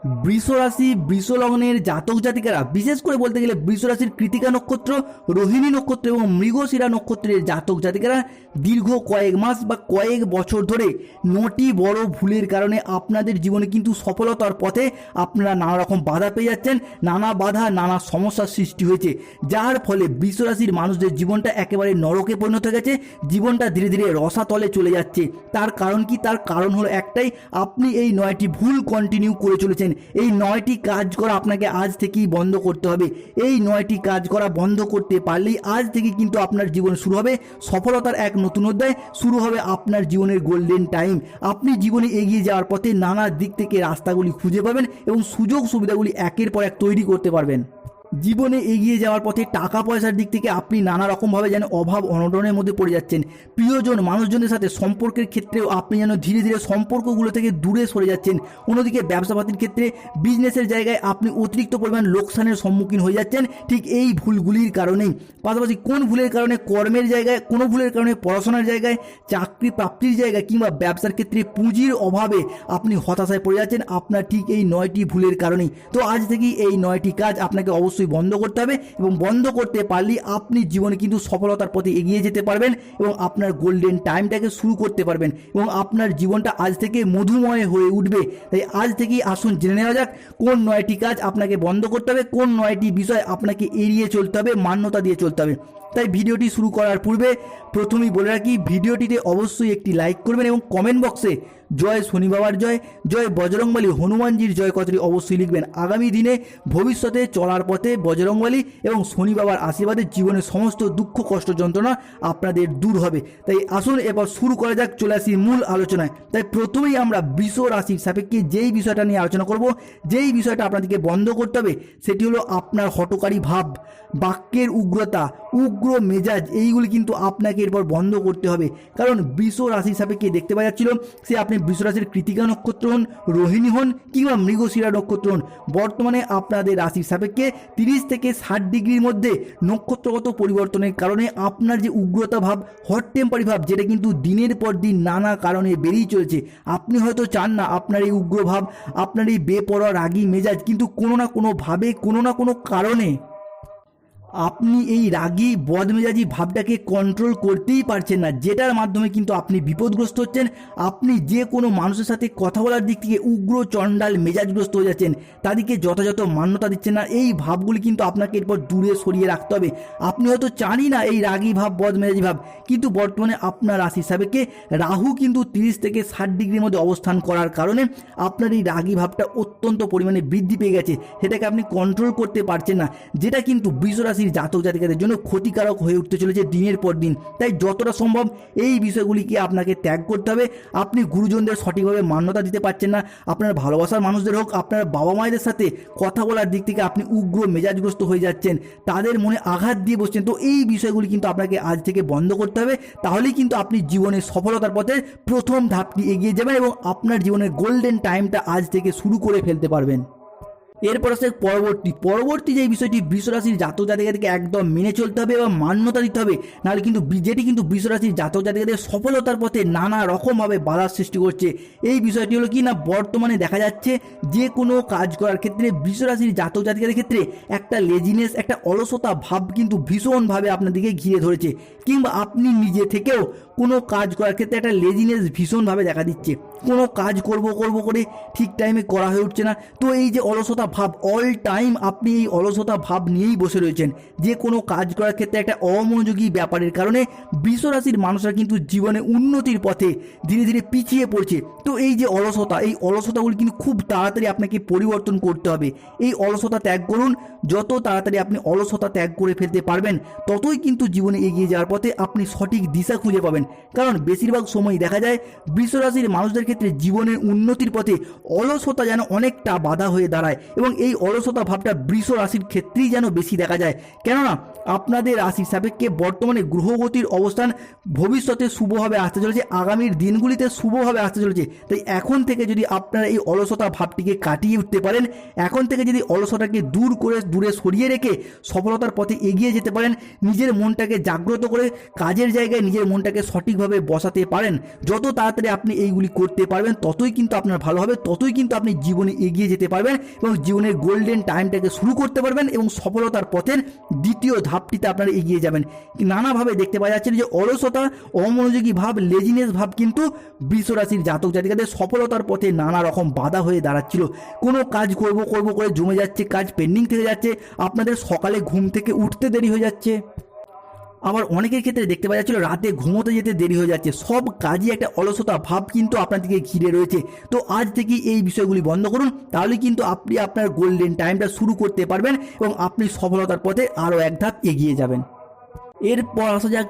বৃষ রাশি বৃষ লগ্নের জাতক জাতিকারা, বিশেষ করে বলতে গেলে বৃষ রাশির কৃতিকা নক্ষত্র, রোহিণী নক্ষত্র এবং মৃগশিরা নক্ষত্রের জাতক জাতিকারা দীর্ঘ কয়েক মাস বা কয়েক বছর ধরে 9টি বড় ভুলের কারণে আপনাদের জীবনে কিন্তু সফলতার পথে আপনারা নানা রকম বাধা পেয়ে যাচ্ছেন, নানা বাধা নানা সমস্যার সৃষ্টি হয়েছে, যার ফলে বৃষ রাশির মানুষদের জীবনটা একেবারে নরকে পরিণত হয়ে গেছে, জীবনটা ধীরে ধীরে রসাতলে চলে যাচ্ছে। তার কারণ কি? তার কারণ হলো একটাই, আপনি এই 9টি ভুল কন্টিনিউ করে চলেছেন। এই 9টি কাজ করা আপনাকে আজ থেকেই বন্ধ করতে হবে। এই 9টি কাজ করা বন্ধ করতে পারলেই আজ থেকে কিন্তু আপনার জীবন শুরু হবে সফলতার এক নতুন অধ্যায়, শুরু হবে আপনার জীবনের গোল্ডেন টাইম। আপনি জীবনে এগিয়ে যাওয়ার পথে নানা দিক থেকে রাস্তাগুলি খুঁজে পাবেন এবং সুযোগ সুবিধাগুলি একের পর এক তৈরি করতে পারবেন। জীবনে এগিয়ে যাওয়ার পথে টাকা পয়সার দিক থেকে আপনি নানা রকমভাবে যেন অভাব অনটনের মধ্যে পড়ে যাচ্ছেন। প্রিয়জন মানুষজনের সাথে সম্পর্কের ক্ষেত্রেও আপনি যেন ধীরে ধীরে সম্পর্কগুলো থেকে দূরে সরে যাচ্ছেন। অন্যদিকে ব্যবসাপাতির ক্ষেত্রে, বিজনেসের জায়গায় আপনি অতিরিক্ত পরিমাণ লোকসানের সম্মুখীন হয়ে যাচ্ছেন ঠিক এই ভুলগুলির কারণেই। পাশাপাশি কোন ভুলের কারণে? কর্মের জায়গায়, কোনো ভুলের কারণে পড়াশোনার জায়গায়, চাকরি প্রাপ্তির জায়গায় কিংবা ব্যবসার ক্ষেত্রে পুঁজির অভাবে আপনি হতাশায় পড়ে যাচ্ছেন আপনার ঠিক এই 9টি ভুলের কারণেই। তো আজ থেকেই এই 9টি কাজ আপনাকে অবশ্যই বন্ধ করতে হবে এবং বন্ধ করতে পারলে আপনি জীবনে কিন্তু সফলতার পথে এগিয়ে যেতে পারবেন এবং আপনার গোল্ডেন টাইমটাকে শুরু করতে পারবেন এবং আপনার জীবনটা আজ থেকে মধুময় হয়ে উঠবে। তাই আজ থেকেই আসুন জেনে নেওয়া যাক কোন 9টি কাজ আপনাকে বন্ধ করতে হবে, কোন 9টি বিষয় আপনাকে এড়িয়ে চলতে হবে, মান্যতা দিয়ে চলতে হবে। তাই ভিডিওটি শুরু করার পূর্বে প্রথমেই বলে রাখি, ভিডিওটিতে অবশ্যই একটি লাইক করবেন এবং কমেন্ট বক্সে জয় শনি বাবার জয়, জয় বজরংবলী হনুমানজির জয় কথাটি অবশ্যই লিখবেন। আগামী দিনে ভবিষ্যতে চলার পথে বজরংবলী এবং শনি বাবার আশীর্বাদে জীবনের সমস্ত দুঃখ কষ্ট যন্ত্রণা আপনাদের দূর হবে। তাই আসুন এবার শুরু করা যাক, চলে আসি মূল আলোচনায়। তাই প্রথমেই আমরা বৃষ রাশির সাপেক্ষে যেই বিষয়টা নিয়ে আলোচনা করব, যেই বিষয়টা আপনাদেরকে বন্ধ করতে হবে সেটি হলো আপনার হঠকারী ভাব, বাক্যের উগ্রতা, উগ্র মেজাজ, এইগুলি কিন্তু আপনাকে এরপর বন্ধ করতে হবে। কারণ বৃষ রাশির সাপেক্ষে দেখতে পাওয়া যাচ্ছিল, সে আপনি বৃষ রাশির কৃতিকা নক্ষত্র হন, রোহিণী হন কিংবা মৃগশিরা নক্ষত্র হন, বর্তমানে আপনাদের রাশির সাপেক্ষে 30 থেকে 60 ডিগ্রির মধ্যে নক্ষত্রগত পরিবর্তনের কারণে আপনার যে উগ্রতা ভাব, হট টেম্পারি ভাব, যেটা কিন্তু দিনের পর দিন নানা কারণে বেড়েই চলেছে। আপনি হয়তো চান না আপনার এই উগ্র ভাব, আপনার এই বেপরোয়া রাগী মেজাজ, কিন্তু কোনো না কোনোভাবে কোনো না কোনো কারণে আপনি এই রাগী বদমেজাজি ভাবটাকে কন্ট্রোল করতেই পারছেন না, যেটার মাধ্যমে কিন্তু আপনি বিপদগ্রস্ত হচ্ছেন। আপনি যে কোনো মানুষের সাথে কথা বলার দিক থেকে উগ্র চণ্ডাল মেজাজগ্রস্ত হয়ে যাচ্ছেন, তাদেরকে যথাযথ মান্যতা দিচ্ছেন না। এই ভাবগুলি কিন্তু আপনাকে এরপর দূরে সরিয়ে রাখতে হবে। আপনি হয়তো জানি না এই রাগী ভাব, বদমেজাজি ভাব, কিন্তু বর্তমানে আপনার রাশি সাপেক্ষে রাহু কিন্তু 30 থেকে 60 ডিগ্রির মধ্যে অবস্থান করার কারণে আপনার এই রাগী ভাবটা অত্যন্ত পরিমাণে বৃদ্ধি পেয়ে গেছে, সেটাকে আপনি কন্ট্রোল করতে পারছেন না, যেটা কিন্তু বৃষ রাশির জাতক জাতিকাদের জন্য ক্ষতিকারক হয়ে উঠতে চলেছে দিনের পর দিন। তাই যতটা সম্ভব এই বিষয়গুলিকে আপনাকে ত্যাগ করতে হবে। আপনি গুরুজনদের সঠিকভাবে মান্যতা দিতে পারছেন না, আপনার ভালোবাসার মানুষদের হোক, আপনার বাবা মায়েদের সাথে কথা বলার দিক থেকে আপনি উগ্র মেজাজগ্রস্ত হয়ে যাচ্ছেন, তাদের মনে আঘাত দিয়ে বসছেন। তো এই বিষয়গুলি কিন্তু আপনাকে আজ থেকে বন্ধ করতে হবে, তাহলেই কিন্তু আপনি জীবনের সফলতার পথে প্রথম ধাপটি এগিয়ে যাবেন এবং আপনার জীবনের গোল্ডেন টাইমটা আজ থেকে শুরু করে ফেলতে পারবেন। এরপর আসে পরবর্তী যে বিষয়টি বৃষ রাশির জাতক জাতিকাদেরকে একদম মেনে চলতে হবে এবং মান্যতা দিতে হবে, নাহলে কিন্তু যেটি কিন্তু বৃষ রাশির জাতক জাতিকাদের সফলতার পথে নানা রকমভাবে বাধার সৃষ্টি করছে। এই বিষয়টি হলো কি না, বর্তমানে দেখা যাচ্ছে যে কোনো কাজ করার ক্ষেত্রে বৃষ রাশির জাতক জাতিকাদের ক্ষেত্রে একটা লেজিনেস, একটা অলসতা ভাব কিন্তু ভীষণভাবে আপনাদেরকে ঘিরে ধরেছে, কিংবা আপনি নিজে থেকেও কোনো কাজ করার ক্ষেত্রে একটা লেজিনেস ভীষণভাবে দেখা দিচ্ছে। কোনো কাজ করব করে ঠিক টাইমে করা হয়ে উঠছে না। তো এই যে অলসতা ভাব, অল টাইম আপনি এই অলসতা ভাব নিয়েই বসে রয়েছেন। যে কোনো কাজ করার ক্ষেত্রে একটা অমনোযোগী ব্যাপারের কারণে বৃষ রাশির মানুষরা কিন্তু জীবনে উন্নতির পথে ধীরে ধীরে পিছিয়ে পড়ছে। তো এই যে অলসতা, এই অলসতাগুলি কিন্তু খুব তাড়াতাড়ি আপনাকে পরিবর্তন করতে হবে। এই অলসতা ত্যাগ করুন, যত তাড়াতাড়ি আপনি অলসতা ত্যাগ করে ফেলতে পারবেন ততই কিন্তু জীবনে এগিয়ে যাওয়ার পথে আপনি সঠিক দিশা খুঁজে পাবেন। কারণ বেশিরভাগ সময় দেখা যায় বৃষ রাশির মানুষদের ক্ষেত্রে জীবনের উন্নতির পথে অলসতা যেন অনেকটা বাধা হয়ে দাঁড়ায় এবং এই অলসতা ভাবটা বৃষ রাশির ক্ষেত্রেই যেন বেশি দেখা যায়। কেননা আপনাদের রাশির সাপেক্ষে বর্তমানে গ্রহগতির অবস্থান ভবিষ্যতে শুভভাবে আসতে চলেছে, আগামীর দিনগুলিতে শুভভাবে আসতে চলেছে। তাই এখন থেকে যদি আপনারা এই অলসতা ভাবটিকে কাটিয়ে উঠতে পারেন, এখন থেকে যদি অলসতাকে দূরে সরিয়ে রেখে সফলতার পথে এগিয়ে যেতে পারেন, নিজের মনটাকে জাগ্রত করে কাজের জায়গায় নিজের মনটাকে সঠিকভাবে বসাতে পারেন, যত তাড়াতাড়ি আপনি এইগুলি করতে করতে পারবেন ততই কিন্তু আপনার ভালো হবে, ততই কিন্তু আপনি জীবনে এগিয়ে যেতে পারবেন এবং জীবনের গোল্ডেন টাইমটাকে শুরু করতে পারবেন এবং সফলতার পথের দ্বিতীয় ধাপটিতে আপনারা এগিয়ে যাবেন। নানাভাবে দেখতে পাওয়া যাচ্ছে যে অলসতা, অমনোযোগী ভাব, লেজিনেস ভাব কিন্তু বৃষ রাশির জাতক জাতিকাদের সফলতার পথে নানা রকম বাধা হয়ে দাঁড়াচ্ছিল। কোনো কাজ করব করে জমে যাচ্ছে, কাজ পেন্ডিং থেকে যাচ্ছে, আপনাদের সকালে ঘুম থেকে উঠতে দেরি হয়ে যাচ্ছে, আবার অনেকের ক্ষেত্রে দেখতে পাওয়া যাচ্ছিল রাতে ঘুমোতে যেতে দেরি হয়ে যাচ্ছে। সব কাজই একটা অলসতা ভাব কিন্তু আপনাদেরকে ঘিরে রয়েছে। তো আজ থেকে এই বিষয়গুলি বন্ধ করুন, তাহলে কিন্তু আপনি আপনার গোল্ডেন টাইমটা শুরু করতে পারবেন এবং আপনি সফলতার পথে আরও এক ধাপ এগিয়ে যাবেন। এরপর আসা যাক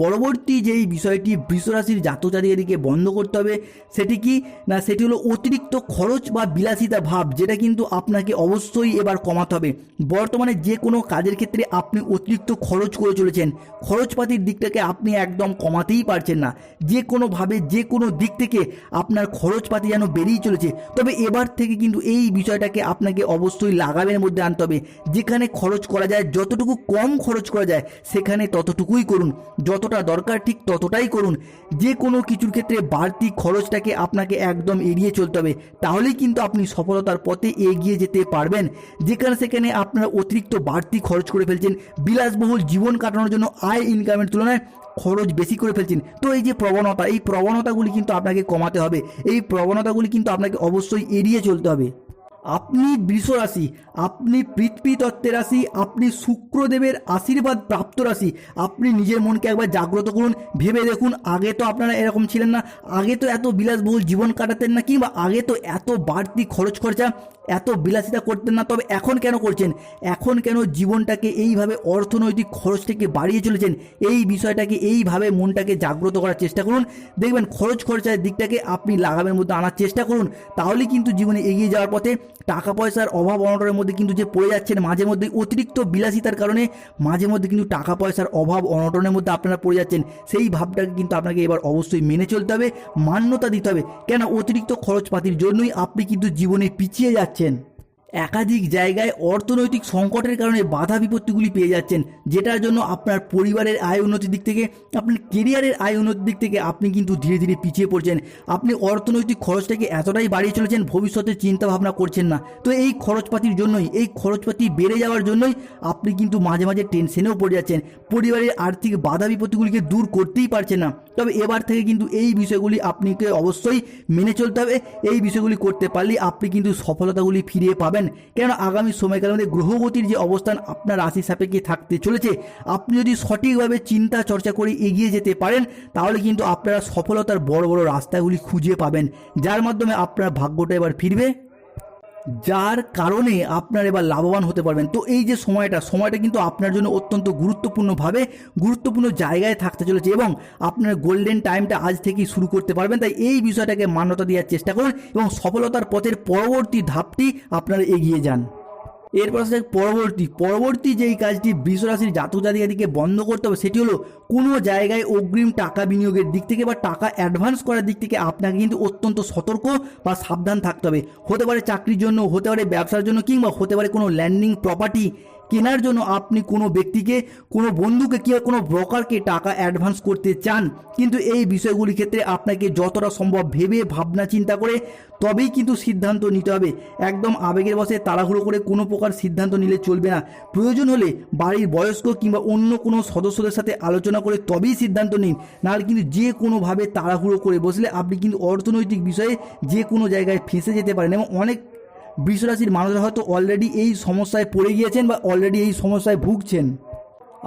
পরবর্তী যেই বিষয়টি বৃষ রাশির জাতক জাতিকাদেরকে বন্ধ করতে হবে সেটি কি না, সেটি হলো অতিরিক্ত খরচ বা বিলাসিতা ভাব, যেটা কিন্তু আপনাকে অবশ্যই এবার কমাতে হবে। বর্তমানে যে কোনো কাজের ক্ষেত্রে আপনি অতিরিক্ত খরচ করে চলেছেন, খরচপাতির দিকটাকে আপনি একদম কমাতেই পারছেন না। যে কোনোভাবে যে কোনো দিক থেকে আপনার খরচপাতি যেন বেরিয়ে চলেছে। তবে এবার থেকে কিন্তু এই বিষয়টাকে আপনাকে অবশ্যই লাগামের মধ্যে আনতে হবে। যেখানে খরচ করা যায়, যতটুকু কম খরচ করা যায় সেখানে ততটুকুই করুন, যতটা দরকার ঠিক ততটাই করুন। যে কোনো কিছুর ক্ষেত্রে বাড়তি খরচটাকে আপনাকে একদম এড়িয়ে চলতে হবে, তাহলেই কিন্তু আপনি সফলতার পথে এগিয়ে যেতে পারবেন। যেখানে সেখানে আপনারা অতিরিক্ত বাড়তি খরচ করে ফেলছেন, বিলাসবহুল জীবন কাটানোর জন্য আয় ইনকামের তুলনায় খরচ বেশি করে ফেলছেন। তো এই যে প্রবণতা, এই প্রবণতাগুলি কিন্তু আপনাকে কমাতে হবে, এই প্রবণতাগুলি কিন্তু আপনাকে অবশ্যই এড়িয়ে চলতে হবে। আপনি বৃষ রাশি, আপনি পৃথ্বী তত্ত্বের রাশি, আপনি শুক্রদেবের আশীর্বাদ প্রাপ্ত রাশি। আপনি নিজের মনকে একবার জাগ্রত করুন, ভেবে দেখুন আগে তো আপনারা এরকম ছিলেন না, আগে তো এত বিলাসবহুল জীবন কাটাতেন না, কিংবা আগে তো এত বাড়তি খরচা এত বিলাসিতা করতেন না। তবে এখন কেন করছেন? এখন কেন জীবনটাকে এইভাবে অর্থনৈতিক খরচ থেকে বাড়িয়ে চলেছেন? এই বিষয়টাকে এইভাবে মনটাকে জাগ্রত করার চেষ্টা করুন। দেখবেন খরচার দিকটাকে আপনি লাগামের মধ্যে আনার চেষ্টা করুন, তাহলে কিন্তু জীবনে এগিয়ে যাওয়ার পথে টাকা পয়সার অভাব অনটনের মধ্যে কিন্তু যে পড়ে যাচ্ছেন মাঝে মধ্যে অতিরিক্ত বিলাসিতার কারণে, মাঝে মধ্যে কিন্তু টাকা পয়সার অভাব অনটনের মধ্যে আপনারা পড়ে যাচ্ছেন, সেই ভাবটাকে কিন্তু আপনাকে এবার অবশ্যই মেনে চলতে হবে, মান্যতা দিতে হবে। কেন? অতিরিক্ত খরচপাতির জন্যই আপনি কিন্তু জীবনে পিছিয়ে যাচ্ছেন। একাধিক জায়গায় অর্থনৈতিক সংকটের কারণে বাধা বিপত্তিগুলি পেয়ে যাচ্ছেন, যেটার জন্য আপনার পরিবারের আয় উন্নতির দিক থেকে, আপনার কেরিয়ারের আয় উন্নতির দিক থেকে আপনি কিন্তু ধীরে ধীরে পিছিয়ে পড়ছেন। আপনি অর্থনৈতিক খরচটাকে এতটাই বাড়িয়ে চলেছেন, ভবিষ্যতের চিন্তা ভাবনা করছেন না। তো এই খরচপাতির জন্যই, এই খরচপাতি বেড়ে যাওয়ার জন্যই আপনি কিন্তু মাঝে মাঝে টেনশনেও পড়ে যাচ্ছেন, পরিবারের আর্থিক বাধা বিপত্তিগুলিকে দূর করতেই পারছেন না। তবে এবার থেকে কিন্তু এই বিষয়গুলি আপনাকে অবশ্যই মেনে চলতে হবে। এই বিষয়গুলি করতে পারলেই আপনি কিন্তু সফলতাগুলি ফিরিয়ে পাবেন। কেন? আগামী সময়কালের মধ্যে গ্রহগতির যে অবস্থান আপনার রাশি সাপেক্ষে থাকতে চলেছে, আপনি যদি সঠিকভাবে চিন্তা চর্চা করে এগিয়ে যেতে পারেন, তাহলে কিন্তু আপনারা সফলতার বড় বড় রাস্তাগুলি খুঁজে পাবেন, যার মাধ্যমে আপনার ভাগ্যটা এবার ফিরবে, যার কারণে আপনার এবার লাভবান হতে পারবেন। তো এই যে সময়টা কিন্তু আপনার জন্য অত্যন্ত গুরুত্বপূর্ণ জায়গায় থাকতে চলেছে এবং আপনার গোল্ডেন টাইমটা আজ থেকেই শুরু করতে পারবেন। তাই এই বিষয়টাকে মান্যতা দেওয়ার চেষ্টা করুন এবং সফলতার পথের পরবর্তী ধাপটি আপনারা এগিয়ে যান। এরপর আসলে পরবর্তী যেই কাজটি বৃষ রাশির জাতক জাতিকাদেরকে বন্ধ করতে হবে সেটি হলো কোনো জায়গায় অগ্রিম টাকা বিনিয়োগের দিক থেকে বা টাকা অ্যাডভান্স করার দিক থেকে আপনাকে কিন্তু অত্যন্ত সতর্ক বা সাবধান থাকতে হবে। হতে পারে চাকরির জন্য, হতে পারে ব্যবসার জন্য, কিংবা হতে পারে কোনো ল্যান্ডিং প্রপার্টি কেনার জন্য আপনি কোনো ব্যক্তিকে, কোনো বন্ধুকে কিংবা কোনো ব্রোকারকে টাকা অ্যাডভান্স করতে চান। কিন্তু এই বিষয়গুলির ক্ষেত্রে আপনাকে যতটা সম্ভব ভেবে ভাবনা চিন্তা করে তবেই কিন্তু সিদ্ধান্ত নিতে হবে। একদম আবেগের বশে তাড়াহুড়ো করে কোনো প্রকার সিদ্ধান্ত নিলে চলবে না। প্রয়োজন হলে বাড়ির বয়স্ক কিংবা অন্য কোনো সদস্যদের সাথে আলোচনা করে তবেই সিদ্ধান্ত নিন। নাহলে কিন্তু যে কোনোভাবে তাড়াহুড়ো করে বসলে আপনি কিন্তু অর্থনৈতিক বিষয়ে যে কোনো জায়গায় ফেঁসে যেতে পারেন এবং অনেক বৃষ রাশির মানুষরা হয়তো অলরেডি এই সমস্যায় পড়ে গিয়েছেন বা অলরেডি এই সমস্যায় ভুগছেন।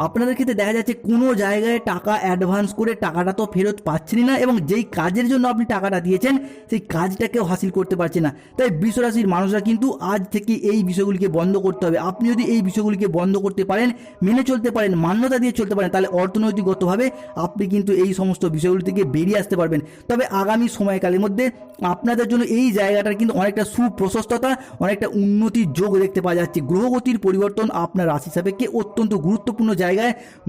আপনাদের ক্ষেত্রে দেখা যাচ্ছে কোনো জায়গায় টাকা অ্যাডভান্স করে টাকাটা তো ফেরত পাচ্ছেনই না এবং যেই কাজের জন্য আপনি টাকাটা দিয়েছেন সেই কাজটাকেও হাসিল করতে পারছেন না। তাই বৃষ রাশির মানুষরা কিন্তু আজ থেকে এই বিষয়গুলিকে বন্ধ করতে হবে। আপনি যদি এই বিষয়গুলিকে বন্ধ করতে পারেন, মেনে চলতে পারেন, মান্যতা দিয়ে চলতে পারেন, তাহলে অর্থনৈতিকগতভাবে আপনি কিন্তু এই সমস্ত বিষয়গুলি থেকে বেরিয়ে আসতে পারবেন। তবে আগামী সময়কালের মধ্যে আপনাদের জন্য এই জায়গাটার কিন্তু অনেকটা সুপ্রশস্ততা, অনেকটা উন্নতির যোগ দেখতে পাওয়া যাচ্ছে। গ্রহগতির পরিবর্তন আপনার রাশি সাপেক্ষে অত্যন্ত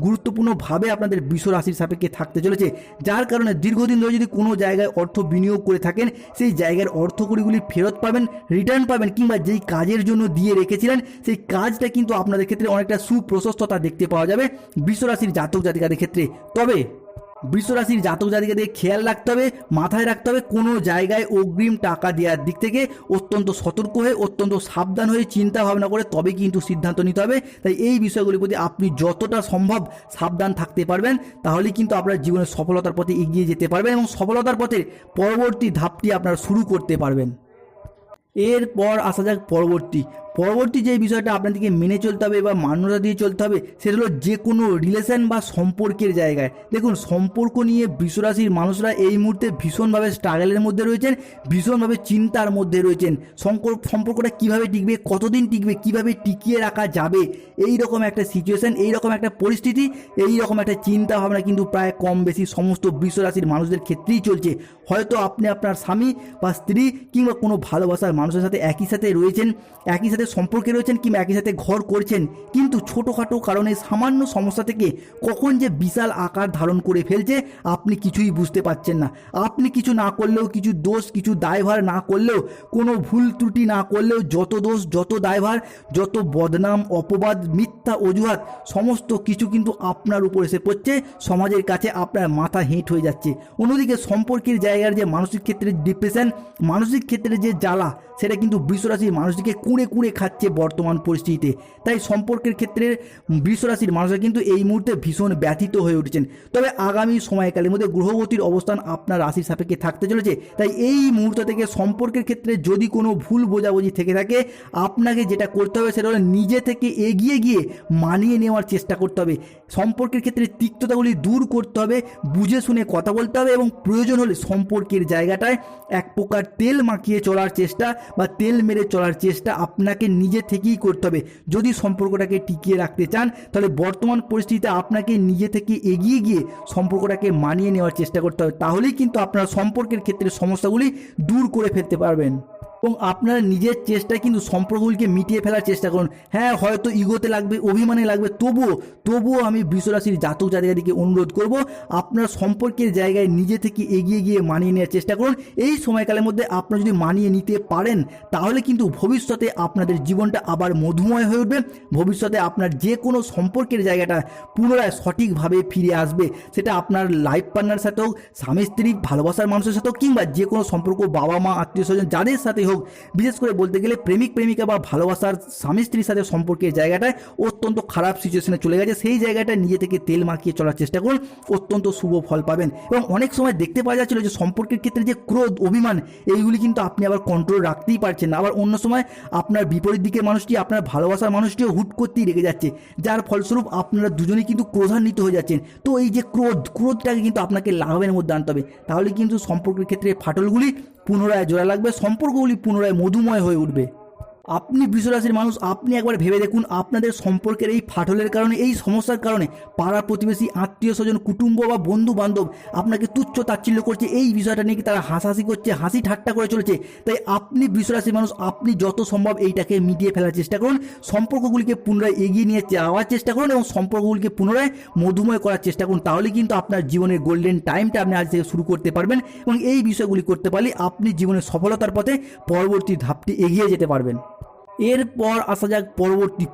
গুরুত্বপূর্ণভাবে আপনাদের বৃষ রাশির সাপেক্ষে থাকতে চলেছে, যার কারণে দীর্ঘদিন ধরে যদি কোনো জায়গায় অর্থ বিনিয়োগ করে থাকেন সেই জায়গার অর্থকড়িগুলি ফেরত পাবেন, রিটার্ন পাবেন, কিংবা যেই কাজের জন্য দিয়ে রেখেছিলেন সেই কাজটা কিন্তু আপনাদের ক্ষেত্রে অনেকটা সুপ্রশস্ততা দেখতে পাওয়া যাবে বৃষ রাশির জাতক জাতিকাদের ক্ষেত্রে। তবে বৃষ রাশির জাতক জাতিকাদের খেয়াল রাখতে হবে, মাথায় রাখতে হবে কোনো জায়গায় অগ্রিম টাকা দেওয়ার দিক থেকে অত্যন্ত সতর্ক হয়ে অত্যন্ত সাবধান হয়ে চিন্তা ভাবনা করে তবে কিন্তু সিদ্ধান্ত নিতে হবে। তাই এই বিষয়গুলির প্রতি আপনি যতটা সম্ভব সাবধান থাকতে পারবেন তাহলেই কিন্তু আপনার জীবনের সফলতার পথে এগিয়ে যেতে পারবেন এবং সফলতার পথে পরবর্তী ধাপটি আপনারা শুরু করতে পারবেন। এরপর আসা যাক পরবর্তী যে বিষয়টা আপনাদেরকে মেনে চলতে হবে বা মান্যতা দিয়ে চলতে হবে সেটা হলো যে কোনো রিলেশন বা সম্পর্কের জায়গায়। দেখুন, সম্পর্ক নিয়ে বৃষরাশির মানুষরা এই মুহূর্তে ভীষণভাবে স্ট্রাগলের মধ্যে রয়েছেন, ভীষণভাবে চিন্তার মধ্যে রয়েছেন। সম্পর্কটা কিভাবে টিকবে, কতদিন টিকবে, কিভাবে টিকিয়ে রাখা যাবে, এই রকম একটা সিচুয়েশন, এই রকম একটা পরিস্থিতি, এই রকম একটা চিন্তা ভাবনা কিন্তু প্রায় কম বেশি সমস্ত বৃষরাশির মানুষদের ক্ষেত্রেই চলছে। হয়তো আপনি আপনার স্বামী বা স্ত্রী কিংবা কোনো ভালোবাসার মানুষের সাথে একই সাথে রয়েছেন, একই সাথে সম্পর্কে রয়েছেন কিংবা একই সাথে ঘর করছেন, কিন্তু ছোটোখাটো কারণে সামান্য সমস্যা থেকে কখন যে বিশাল আকার ধারণ করে ফেলছে আপনি কিছুই বুঝতে পারছেন না। আপনি কিছু না করলেও, কিছু দোষ, কিছু দায়ভার না করলেও, কোনো ভুল ত্রুটি না করলেও যত দোষ, যত দায়ভার, যত বদনাম, অপবাদ, মিথ্যা অজুহাত সমস্ত কিছু কিন্তু আপনার উপর এসে পড়ছে। সমাজের কাছে আপনার মাথা হেঁট হয়ে যাচ্ছে। অন্যদিকে সম্পর্কের জায়গার যে মানসিক ক্ষেত্রে ডিপ্রেশন, মানসিক ক্ষেত্রে যে জ্বালা, সেটা কিন্তু বৃষরাশির মানুষটিকে কুঁড়ে কুঁড়ে খাচ্ছে বর্তমান পরিস্থিতিতে। তাই সম্পর্কের ক্ষেত্রে বৃষরাশির মানুষরা কিন্তু এই মুহূর্তে ভীষণ ব্যথিত হয়ে উঠেছেন। তবে আগামী সময়কালের মধ্যে গ্রহগতির অবস্থান আপনার রাশির সাপেক্ষে থাকতে চলেছে। তাই এই মুহূর্ত থেকে সম্পর্কের ক্ষেত্রে যদি কোনো ভুল বোঝাবুঝি থেকে থাকে, আপনাকে যেটা করতে হবে সেটা হলো নিজে থেকে এগিয়ে গিয়ে মানিয়ে নেওয়ার চেষ্টা করতে হবে। সম্পর্কের ক্ষেত্রে তিক্ততাগুলি দূর করতে হবে, বুঝে শুনে কথা বলতে হবে এবং প্রয়োজন হলে সম্পর্কের জায়গাটায় এক প্রকার তেল মাখিয়ে চলার চেষ্টা বা তেল মেরে চলার চেষ্টা আপনাকে নিজে থেকেই করতে হবে। যদি সম্পর্কটাকে টিকিয়ে রাখতে চান তাহলে বর্তমান পরিস্থিতিতে আপনাকে নিজে থেকে এগিয়ে গিয়ে সম্পর্কটাকে মানিয়ে নেওয়ার চেষ্টা করতে হবে। তাহলেই কিন্তু আপনারা সম্পর্কের ক্ষেত্রে সমস্যাগুলি দূর করে ফেলতে পারবেন এবং আপনারা নিজের চেষ্টায় কিন্তু সম্পর্কগুলিকে মিটিয়ে ফেলার চেষ্টা করুন। হ্যাঁ, হয়তো ইগোতে লাগবে, অভিমানে লাগবে, তবুও আমি বৃষরাশির জাতক জাতিকাদেরকে অনুরোধ করব, আপনার সম্পর্কের জায়গায় নিজে থেকে এগিয়ে গিয়ে মানিয়ে নেওয়ার চেষ্টা করুন। এই সময়কালের মধ্যে আপনারা যদি মানিয়ে নিতে পারেন তাহলে কিন্তু ভবিষ্যতে আপনাদের জীবনটা আবার মধুময় হয়ে উঠবে। ভবিষ্যতে আপনার যে কোনো সম্পর্কের জায়গাটা পুনরায় সঠিকভাবে ফিরে আসবে। সেটা আপনার লাইফ পার্টনার সাথে হোক, স্বামী স্ত্রী, ভালোবাসার মানুষের সাথে হোক, কিংবা যে কোনো সম্পর্ক বাবা মা আত্মীয় স্বজন যাদের সাথে হোক। বিশেষ করে বলতে গেলে প্রেমিক প্রেমিকা বা ভালোবাসার স্বামী স্ত্রীর সাথে সম্পর্কের জায়গাটায় অত্যন্ত খারাপ সিচুয়েশনে চলে গেছে, সেই জায়গাটা নিজে থেকে তেল মাখিয়ে চলার চেষ্টা করুন, অত্যন্ত শুভ ফল পাবেন। এবং অনেক সময় দেখতে পাওয়া যাচ্ছিল যে সম্পর্কের ক্ষেত্রে যে ক্রোধ, অভিমান, এইগুলি কিন্তু আপনি আবার কন্ট্রোল রাখতেই পারছেন না। আবার অন্য সময় আপনার বিপরীত দিকের মানুষটি, আপনার ভালোবাসার মানুষটিও হুট করতেই রেগে যাচ্ছে, যার ফলস্বরূপ আপনারা দুজনেই কিন্তু ক্রোধান্বিত হয়ে যাচ্ছেন। তো এই যে ক্রোধটাকে কিন্তু আপনাকে লাঘবের মধ্যে আনতে হবে, তাহলে কিন্তু সম্পর্কের ক্ষেত্রে ফাটলগুলি পুনরায় জোড়া লাগবে, সম্পর্কগুলি পুনরায় মধুময় হয়ে উঠবে। আপনি বৃষরাশির মানুষ, আপনি একবার ভেবে দেখুন, আপনাদের সম্পর্কের এই ফাটলের কারণে, এই সমস্যার কারণে পাড়া প্রতিবেশী, আত্মীয় স্বজন, কুটুম্ব বা বন্ধু বান্ধব আপনাকে তুচ্ছ তাচ্ছিল্য করছে। এই বিষয়টা নিয়ে তারা হাসাহাসি করছে, হাসি ঠাট্টা করে চলেছে। তাই আপনি বৃষরাশির মানুষ, আপনি যত সম্ভব এইটাকে মিটিয়ে ফেলার চেষ্টা করুন, সম্পর্কগুলিকে পুনরায় এগিয়ে নিয়ে যাওয়ার চেষ্টা করুন এবং সম্পর্কগুলিকে পুনরায় মধুময় করার চেষ্টা করুন। তাহলে কিন্তু আপনার জীবনের গোল্ডেন টাইমটা আপনি আজ থেকে শুরু করতে পারবেন এবং এই বিষয়গুলি করতে পারলে আপনি জীবনের সফলতার পথে পরবর্তী ধাপটি এগিয়ে যেতে পারবেন। এরপর আসা যাক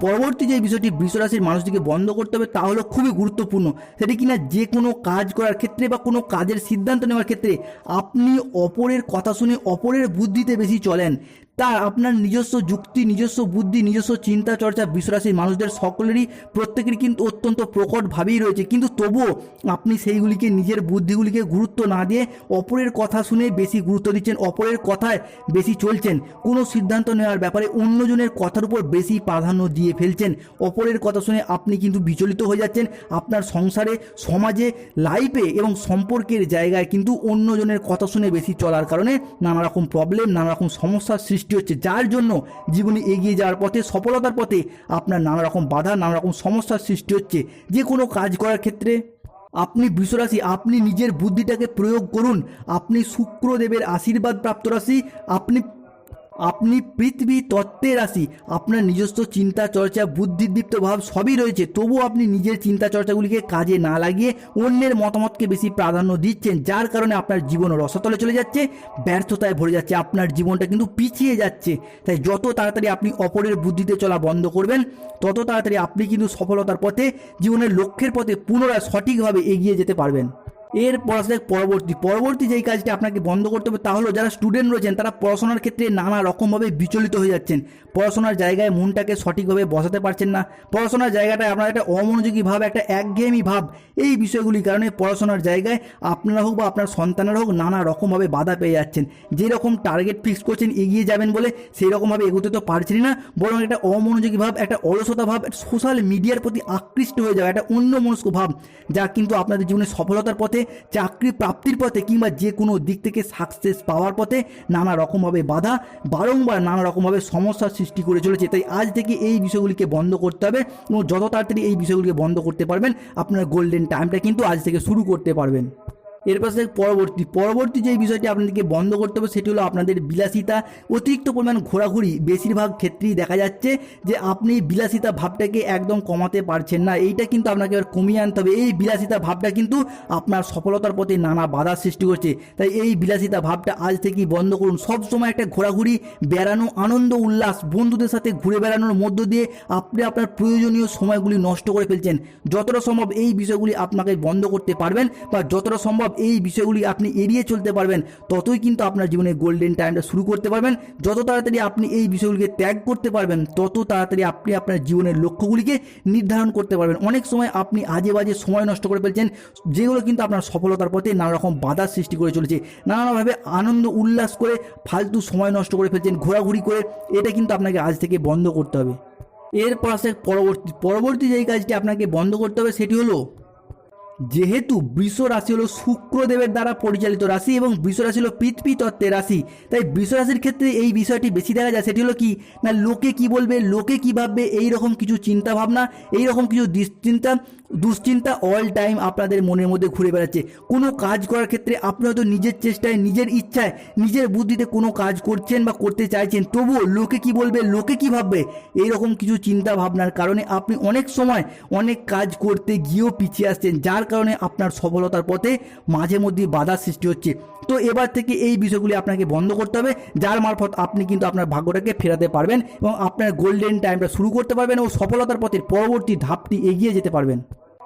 পরবর্তী যে বিষয়টি বৃষরাশির মানুষটিকে বন্ধ করতে হবে তা হলো খুবই গুরুত্বপূর্ণ। সেটি কিনা যে কোনো কাজ করার ক্ষেত্রে বা কোনো কাজের সিদ্ধান্ত নেওয়ার ক্ষেত্রে আপনি অপরের কথা শুনে অপরের বুদ্ধিতে বেশি চলেন। তার আপনার নিজস্ব যুক্তি, নিজস্ব বুদ্ধি, নিজস্ব চিন্তা চর্চা বৃষরাশির মানুষদের সকলেরই প্রত্যেকেরই কিন্তু অত্যন্ত প্রকটভাবেই রয়েছে, কিন্তু তবুও আপনি সেইগুলিকে, নিজের বুদ্ধিগুলিকে গুরুত্ব না দিয়ে অপরের কথা শুনে বেশি গুরুত্ব দিচ্ছেন, অপরের কথায় বেশি চলছেন। কোনো সিদ্ধান্ত নেওয়ার ব্যাপারে অন্যজনের কথার উপর বেশি প্রাধান্য দিয়ে ফেলছেন। অপরের কথা শুনে আপনি কিন্তু বিচলিত হয়ে যাচ্ছেন। আপনার সংসারে, সমাজে, লাইফে এবং সম্পর্কের জায়গায় কিন্তু অন্যজনের কথা শুনে বেশি চলার কারণে নানা রকম প্রবলেম, নানা রকম সমস্যার সৃষ্টি হচ্ছে, যার জন্য জীবনে এগিয়ে যাওয়ার পথে, সফলতার পথে আপনার নানা রকম বাধা, নানা রকম সমস্যার সৃষ্টি হচ্ছে। যে কোনো কাজ করার ক্ষেত্রে আপনি বৃষরাশি, আপনি নিজের বুদ্ধিটাকে প্রয়োগ করুন। আপনি শুক্রদেবের আশীর্বাদ প্রাপ্ত রাশি, আপনি পৃথিবী তত্ত্বের রাশি, আপনার নিজস্ব চিন্তা চর্চা, বুদ্ধিদীপ্ত ভাব সবই রয়েছে, তবুও আপনি নিজের চিন্তা চর্চাগুলিকে কাজে না লাগিয়ে অন্যের মতামতকে বেশি প্রাধান্য দিচ্ছেন, যার কারণে আপনার জীবন রসাতলে চলে যাচ্ছে, ব্যর্থতায় ভরে যাচ্ছে, আপনার জীবনটা কিন্তু পিছিয়ে যাচ্ছে। তাই যত তাড়াতাড়ি আপনি অপরের বুদ্ধিতে চলা বন্ধ করবেন, তত তাড়াতাড়ি আপনি কিন্তু সফলতার পথে, জীবনের লক্ষ্যের পথে পুনরায় সঠিকভাবে এগিয়ে যেতে পারবেন। এরপর আসলে পরবর্তী যেই কাজটি আপনাকে বন্ধ করতে হবে তা হলো যারা স্টুডেন্ট রয়েছেন তারা পড়াশোনার ক্ষেত্রে নানা রকমভাবে বিচলিত হয়ে যাচ্ছেন, পড়াশোনার জায়গায় মনটাকে সঠিকভাবে বসাতে পারছেন না, পড়াশোনার জায়গাটায় আপনার একটা অমনোযোগী ভাব, একটা একঘেয়েমি ভাব, এই বিষয়গুলির কারণে পড়াশোনার জায়গায় আপনারা হোক বা আপনার সন্তানেরা হোক নানা রকমভাবে বাধা পেয়ে যাচ্ছেন। যেরকম টার্গেট ফিক্স করছেন এগিয়ে যাবেন বলে সেই রকমভাবে এগোতে তো পারছেনই না, বরং একটা অমনোযোগী ভাব, একটা অলসতা ভাব, সোশ্যাল মিডিয়ার প্রতি আকৃষ্ট হয়ে যাওয়া, একটা অন্যমনস্ক ভাব, যা কিন্তু আপনাদের জীবনে সফলতার পথে, চাকরি প্রাপ্তির পথে কিংবা যে কোনো দিক থেকে সাকসেস পাওয়ার পথে নানা রকমভাবে বাধা, বারংবার নানা রকমভাবে সমস্যার সৃষ্টি করে চলেছে। তাই আজ থেকে এই বিষয়গুলিকে বন্ধ করতে হবে এবং যত তাড়াতাড়ি এই বিষয়গুলিকে বন্ধ করতে পারবেন আপনার গোল্ডেন টাইমটা কিন্তু আজ থেকে শুরু করতে পারবেন। এর পাশে পরবর্তী যে বিষয়টি আপনাদেরকে বন্ধ করতে হবে সেটি হলো আপনাদের বিলাসিতা, অতিরিক্ত পরিমাণ ঘোরাঘুরি। বেশিরভাগ ক্ষেত্রেই দেখা যাচ্ছে যে আপনি বিলাসিতা ভাবটাকে একদম কমাতে পারছেন না, এইটা কিন্তু আপনাকে এবার কমিয়ে আনতে হবে। এই বিলাসিতা ভাবটা কিন্তু আপনার সফলতার পথে নানা বাধার সৃষ্টি করছে, তাই এই বিলাসিতা ভাবটা আজ থেকেই বন্ধ করুন। সব সময় একটা ঘোরাঘুরি, বেড়ানো, আনন্দ উল্লাস, বন্ধুদের সাথে ঘুরে বেড়ানোর মধ্য দিয়ে আপনি আপনার প্রয়োজনীয় সময়গুলি নষ্ট করে ফেলছেন। যতটা সম্ভব এই বিষয়গুলি আপনাকে বন্ধ করতে পারবেন বা যতটা সম্ভব এই বিষয়গুলি আপনি এড়িয়ে চলতে পারবেন, ততই কিন্তু আপনার জীবনে গোল্ডেন টাইমটা শুরু করতে পারবেন। যত তাড়াতাড়ি আপনি এই বিষয়গুলিকে ত্যাগ করতে পারবেন তত তাড়াতাড়ি আপনি আপনার জীবনের লক্ষ্যগুলিকে নির্ধারণ করতে পারবেন। অনেক সময় আপনি আজে বাজে সময় নষ্ট করে ফেলছেন, যেগুলো কিন্তু আপনার সফলতার পথে নানা রকম বাধার সৃষ্টি করে চলেছে। নানাভাবে আনন্দ উল্লাস করে ফালতু সময় নষ্ট করে ফেলছেন ঘোরাঘুরি করে, এটা কিন্তু আপনাকে আজ থেকে বন্ধ করতে হবে। এরপর আসে পরবর্তী যেই কাজটি আপনাকে বন্ধ করতে হবে সেটি হলো, যেহেতু বৃষ রাশি হলো শুক্রদেবের দ্বারা পরিচালিত রাশি এবং বৃষ রাশি হলো পৃথিবী তত্ত্বের রাশি, তাই বৃষ রাশির ক্ষেত্রে এই বিষয়টি বেশি দেখা যায়। সেটি হলো কি না, লোকে কি বলবে, লোকে কি ভাববে, এই রকম কিছু চিন্তা ভাবনা, এই রকম কিছু দুশ্চিন্তা অল টাইম আপনাদের মনের মধ্যে ঘুরে বেড়াচ্ছে। কোনো কাজ করার ক্ষেত্রে আপনি হয়তো নিজের চেষ্টায়, নিজের ইচ্ছায়, নিজের বুদ্ধিতে কোনো কাজ করছেন বা করতে চাইছেন, তবুও লোকে কি বলবে, লোকে কি ভাববে, এই রকম কিছু চিন্তা ভাবনার কারণে আপনি অনেক সময় অনেক কাজ করতে গিয়েও পিছিয়ে আসছেন, যার কারণে আপনার সফলতার পথে মাঝে মধ্যে বাধার সৃষ্টি হচ্ছে। তো এবার থেকে এই বিষয়গুলি আপনাকে বন্ধ করতে হবে, যার মারফত আপনি কিন্তু আপনার ভাগ্যটাকে ফেরাতে পারবেন এবং আপনার গোল্ডেন টাইমটা শুরু করতে পারবেন ও সফলতার পথে পরবর্তী ধাপটি এগিয়ে যেতে পারবেন।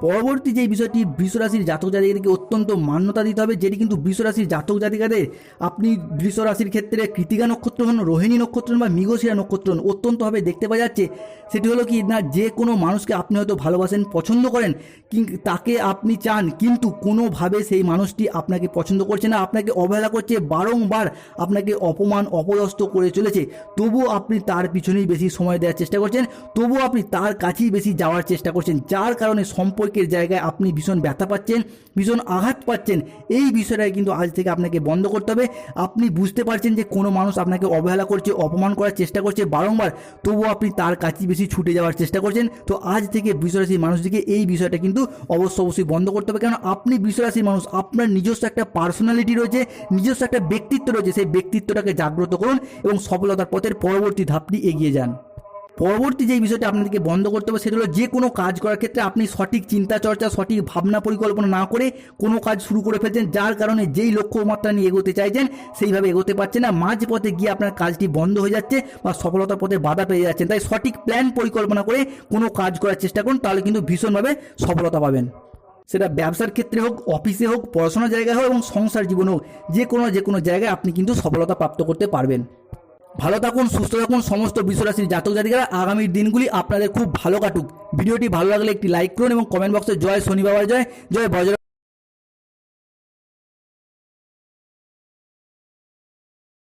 পরবর্তী যেই বিষয়টি বৃষ রাশির জাতক জাতিকাদেরকে অত্যন্ত মান্যতা দিতে হবে, যেটি কিন্তু বৃষ রাশির জাতক জাতিকাদের, আপনি বৃষ রাশির ক্ষেত্রে কৃতিকা নক্ষত্র হন, রোহিণী নক্ষত্র বা মৃগশিরা নক্ষত্র হন, অত্যন্তভাবে দেখতে পাওয়া যাচ্ছে। সেটি হলো কি না, যে কোনো মানুষকে আপনি হয়তো ভালোবাসেন, পছন্দ করেন, তাকে আপনি চান, কিন্তু কোনোভাবে সেই মানুষটি আপনাকে পছন্দ করছে না, আপনাকে অবহেলা করছে, বারংবার আপনাকে অপমান অপদস্থ করে চলেছে, তবুও আপনি তার পিছনেই বেশি সময় দেওয়ার চেষ্টা করছেন, তবুও আপনি তার কাছেই বেশি যাওয়ার চেষ্টা করছেন, যার কারণে সম্পর্কের জায়গায় আপনি ভীষণ ব্যথা পাচ্ছেন, ভীষণ আঘাত পাচ্ছেন। এই বিষয়টাই কিন্তু আজ থেকে আপনাকে বন্ধ করতে হবে। আপনি বুঝতে পারছেন যে কোনো মানুষ আপনাকে অবহেলা করছে, অপমান করার চেষ্টা করছে বারংবার, তবুও আপনি তার কাছেই বেশি ছুটে যাওয়ার চেষ্টা করছেন। তো আজ থেকে বৃষ রাশির মানুষদিকে এই বিষয়টা কিন্তু অবশ্যই বন্ধ করতে হবে, কারণ আপনি বৃষ রাশির মানুষ, আপনার নিজস্ব একটা পার্সোনালিটি রয়েছে, নিজস্ব একটা ব্যক্তিত্ব রয়েছে, সেই ব্যক্তিত্বটাকে জাগ্রত করুন এবং সফলতার পথের পরবর্তী ধাপটি এগিয়ে যান। পরবর্তী যেই বিষয়টা আপনাদেরকে বন্ধ করতে হবে সেটা হলো, যে কোনো কাজ করার ক্ষেত্রে আপনি সঠিক চিন্তা চর্চা, সঠিক ভাবনা পরিকল্পনা না করে কোনো কাজ শুরু করে ফেলছেন, যার কারণে যেই লক্ষ্যমাত্রা নিয়ে এগোতে চাইছেন সেইভাবে এগোতে পারছেন না, মাঝ পথে গিয়ে আপনার কাজটি বন্ধ হয়ে যাচ্ছে বা সফলতার পথে বাধা পেয়ে যাচ্ছেন। তাই সঠিক প্ল্যান পরিকল্পনা করে কোনো কাজ করার চেষ্টা করুন, তাহলে কিন্তু ভীষণভাবে সফলতা পাবেন। সেটা ব্যবসার ক্ষেত্রে হোক, অফিসে হোক, পড়াশোনার জায়গায় হোক এবং সংসার জীবন হোক, যে কোনো জায়গায় আপনি কিন্তু সফলতা প্রাপ্ত করতে পারবেন। ভালো থাকুন, সুস্থ থাকুন সমস্ত বৃষ রাশির জাতক জাতিকারা। আগামীর দিনগুলি আপনাদের খুব ভালো কাটুক। ভিডিওটি ভালো লাগলে একটি লাইক করুন এবং কমেন্ট বক্সে জয় শনি বাবার জয়, জয় বজ্র